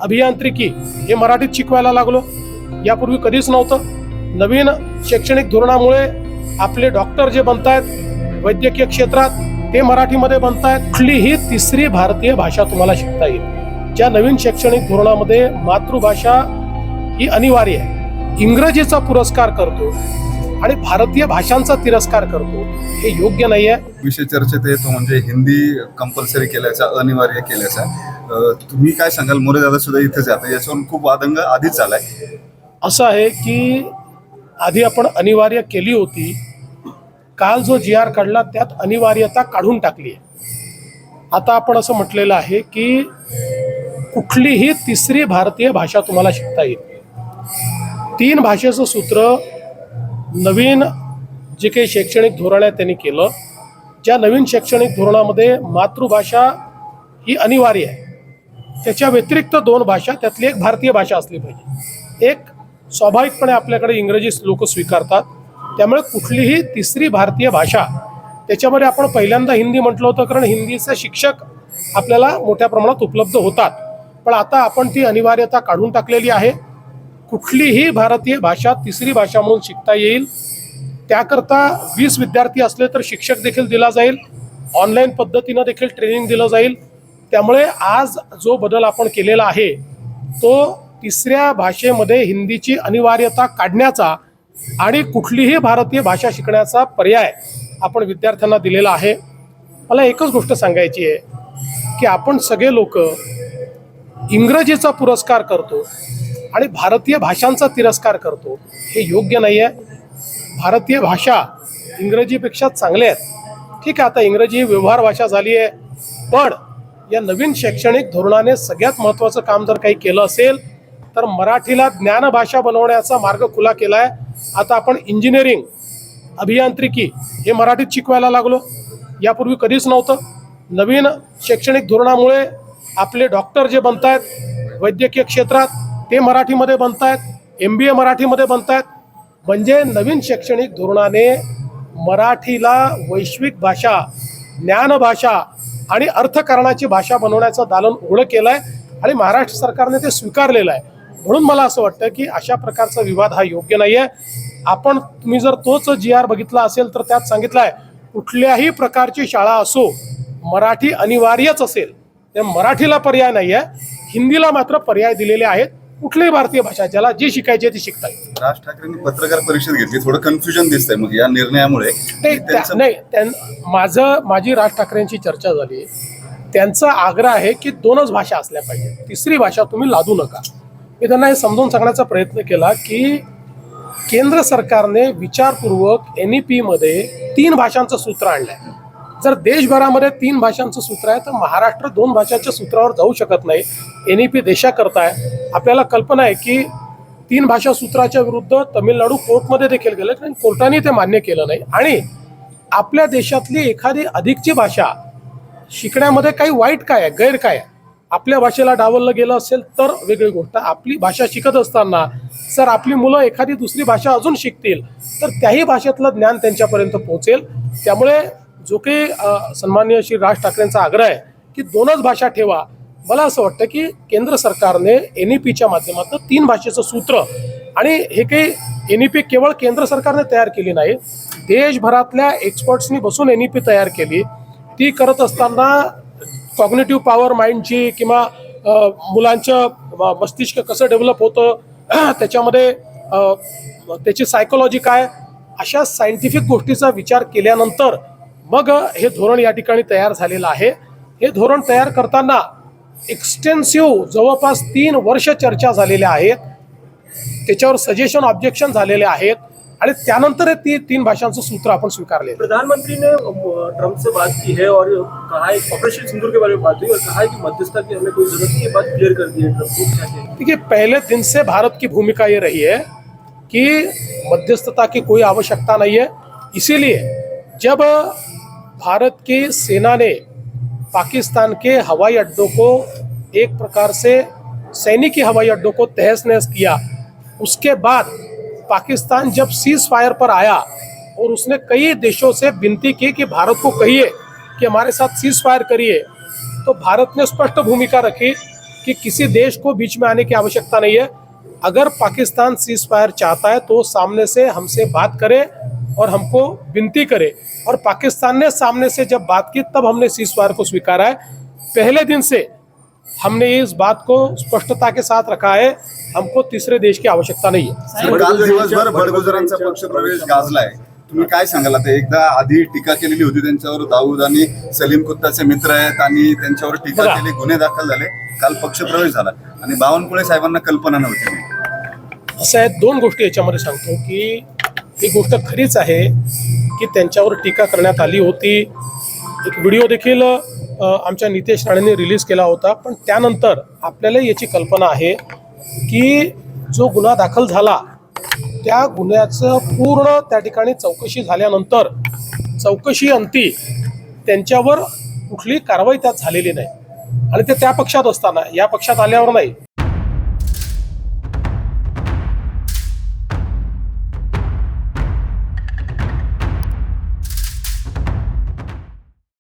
अभियांत्रिकी हे मराठीत शिकवायला लागलो. यापूर्वी कधीच नव्हतं. नवीन शैक्षणिक धोरणामुळे आपले डॉक्टर जे बनतायत वैद्यकीय क्षेत्रात ते मराठीमध्ये बनतायत. कुठलीही तिसरी भारतीय भाषा तुम्हाला शिकता येईल. ज्या नवीन शैक्षणिक धोरणामध्ये मातृभाषा ही अनिवार्य आहे. इंग्रजीचा पुरस्कार करतो आणि भारतीय भाषांचा तिरस्कार करतो, हे योग्य नाही आहे. विषय चर्चेत येतो म्हणजे हिंदी कंपल्सरी केल्याचा, अनिवार्य केल्याचा. तुम्ही काय सांगाल? मोरे दादा सुद्धा इथेच आहे, याच्यावरून खूप वादंग आधीच झालाय. असं आहे की आधी आपण अनिवार्य केली होती. काल जो जी आर काढला त्यात अनिवार्यता काढून टाकली आहे. आता आपण असं म्हटलेलं आहे की कुठलीही तिसरी भारतीय भाषा तुम्हाला शिकता येईल. 3 भाषेचं सूत्र नवीन जे काही शैक्षणिक धोरण आहे त्यांनी केलं. ज्या नवीन शैक्षणिक धोरणामध्ये मातृभाषा ही अनिवार्य आहे, त्याच्या व्यतिरिक्त 2 भाषा, त्यातली एक भारतीय भाषा असली पाहिजे. एक स्वाभाविकपणे आपल्याकडे इंग्रजी लोक स्वीकारतात, त्यामुळे कुठलीही तिसरी भारतीय भाषा, त्याच्यामध्ये आपण पहिल्यांदा हिंदी म्हटलं होतं कारण हिंदीचे शिक्षक आपल्याला मोठ्या प्रमाणात उपलब्ध होतात. पण आता आपण ती अनिवार्यता काढून टाकलेली आहे. कुठलीही भारतीय भाषा तिसरी भाषा म्हणून शिकता येईल. त्याकरता 20 विद्यार्थी असले तर शिक्षक देखील दिला जाईल. ऑनलाईन पद्धतीनं देखील ट्रेनिंग दिलं जाईल. त्यामुळे आज जो बदल आपण केलेला आहे तो तिसऱ्या भाषेमध्ये हिंदीची अनिवार्यता काढण्याचा आणि कुठलीही भारतीय भाषा शिकण्याचा पर्याय आपण विद्यार्थ्यांना दिलेला आहे. मला एकच गोष्ट सांगायची आहे की आपण सगळे लोक इंग्रजीचा पुरस्कार करतो आणि भारतीय भाषांचा तिरस्कार करतो, हे योग्य नाही आहे. भारतीय भाषा इंग्रजीपेक्षा चांगल्या आहेत. ठीक आहे, आता इंग्रजी व्यवहार भाषा झाली आहे, पण या नवीन शैक्षणिक धोरणाने सगळ्यात महत्त्वाचं काम जर काही केलं असेल तर मराठीला ज्ञानभाषा बनवण्याचा मार्ग खुला केला आहे. आता आपण इंजिनिअरिंग, अभियांत्रिकी हे मराठीत शिकवायला लागलो. यापूर्वी कधीच नव्हतं. नवीन शैक्षणिक धोरणामुळे आपले डॉक्टर जे बनतायत वैद्यकीय क्षेत्रात ते मराठीमध्ये बनतायत. MBA मराठीमध्ये बनतायत. म्हणजे नवीन शैक्षणिक धोरणाने मराठीला वैश्विक भाषा, ज्ञानभाषा आणि अर्थकारणाची भाषा बनवण्याचं दालन उघडं केलं आहे आणि महाराष्ट्र सरकारने ते स्वीकारलेलं आहे. म्हणून मला असं वाटतं की अशा प्रकारचा विवाद हा योग्य नाही आहे. तुम्ही जर तोच GR बघितला असेल तर त्यात सांगितलं आहे कुठल्याही प्रकारची शाळा असो मराठी अनिवार्यच असेल. त्या मराठीला पर्याय नाही आहे. हिंदीला मात्र पर्याय दिलेले आहेत. कुठलीही भारतीय भाषा ज्याला जी शिकायची ती शिकता येईल. राज ठाकरेंनी पत्रकार परिषद घेतली, थोडं कन्फ्युजन दिसतंय मग या निर्णयामुळे. माझी राज ठाकरेंची चर्चा झाली. त्यांचा आग्रह आहे की 2च भाषा असल्या पाहिजे, तिसरी भाषा तुम्ही लादू नका. मी त्यांना हे समजून सांगण्याचा प्रयत्न केला की केंद्र सरकारने विचारपूर्वक NEP मध्ये 3 भाषांचं सूत्र आणलं आहे. जर देशभरामध्ये 3 भाषांचं सूत्र आहे तर महाराष्ट्र 2 भाषांच्या सूत्रावर जाऊ शकत नाही. NEP देशाकरता आहे. आपल्याला कल्पना आहे की 3 भाषा सूत्राच्या विरुद्ध तमिळनाडू कोर्टमध्ये देखील गेलं, कारण कोर्टाने ते मान्य केलं नाही. आणि आपल्या देशातली एखादी अधिकची भाषा शिकण्यामध्ये काही वाईट काय आहे, गैर काय आहे? आपल्या भाषेला डावललं गेलं असेल तर वेगळी गोष्ट. आपली भाषा शिकत असताना जर आपली मुलं एखादी दुसरी भाषा अजून शिकतील तर त्याही भाषेतलं ज्ञान त्यांच्यापर्यंत पोहोचेल. त्यामुळे जो काही सन्माननीय श्री राज ठाकरेंचा आग्रह आहे की 2च भाषा ठेवा, मला असं वाटतं की केंद्र सरकारने NEPच्या माध्यमातून 3 भाषेचं सूत्र, आणि हे काही NEP केवळ केंद्र सरकारने तयार केली नाही, देशभरातल्या एक्सपर्ट्सनी बसून NEP तयार केली. ती करत असताना कॉग्निटिव्ह पॉवर माइंडची किंवा मुलांचं मस्तिष्क कसं डेव्हलप होतं, त्याच्यामध्ये त्याची सायकोलॉजी काय, अशा सायंटिफिक गोष्टीचा विचार केल्यानंतर मग हे धोरण या ठिकाणी तयार झालेलं आहे. हे धोरण तयार करताना एक्सटेन्सिव्ह जवळपास 3 वर्ष चर्चा झालेल्या आहेत. त्याच्यावर सजेशन, ऑब्जेक्शन झालेले आहेत आणि त्यानंतर ती 3 भाषांचं सूत्र आपण स्वीकारले. प्रधानमंत्री ने ट्रम्प से बात की है और कहा है ऑपरेशन सिंदूर के बारे में बात हुई और कहा है कि मध्यस्थता की हमें कोई जरूरत नहीं, ये बात क्लियर कर दी है ट्रम्प. देखिए, पहले दिन से भारत की भूमिका ये रही है कि मध्यस्थता की कोई आवश्यकता नहीं है. इसीलिए जब भारत की सेना ने पाकिस्तान के हवाई अड्डों को एक प्रकार से सैनिकी हवाई अड्डों को तहस नहस किया, उसके बाद पाकिस्तान जब सीज फायर पर आया और उसने कई देशों से विनती की कि भारत को कहिए कि हमारे साथ सीज फायर करिए, तो भारत ने स्पष्ट भूमिका रखी कि किसी देश को बीच में आने की आवश्यकता नहीं है। अगर पाकिस्तान सीज फायर चाहता है तो सामने से हमसे बात करे और हमको विनती करे, और पाकिस्तान ने सामने से जब बात की तब हमने सीज फायर को स्वीकारा है। पहले दिन से हमने इस बात को स्पष्टता के साथ रखा है, हमको तीसरे देश की आवश्यकता नहीं है। सर, काल दिवसभर बडगुजरांचा पक्ष प्रवेश गाजलाय, तुम्ही काय सांगाल? आता एकदा आधी टीका केलेली होती त्यांच्यावर, दाऊद आणि सलीम कुत्ताचे मित्र आहेत आणि त्यांच्यावर टीका बघा. केली, गुन्हे दाखल झाले, काल पक्ष प्रवेश झाला आणि बावनकुळे साहेबांना कल्पना नव्हती. असं आहे, दोन गोष्टी याच्यामध्ये सांगतो की ही गोष्ट खरीच आहे की त्यांच्यावर टीका करण्यात आली होती। एक व्हिडिओ देखील आमच्या नितेश राणेंनी रिलीज केला होता, पण त्यानंतर आपल्याला याची कल्पना आहे की जो गुन्हा दाखल झाला त्या गुन्ह्याचं पूर्ण त्या ठिकाणी चौकशी झाल्यानंतर चौकशी अंती त्यांच्यावर कुठली कारवाई त्यात झालेली नाही, आणि ते त्या पक्षात असताना या पक्षात आल्यावर नाही।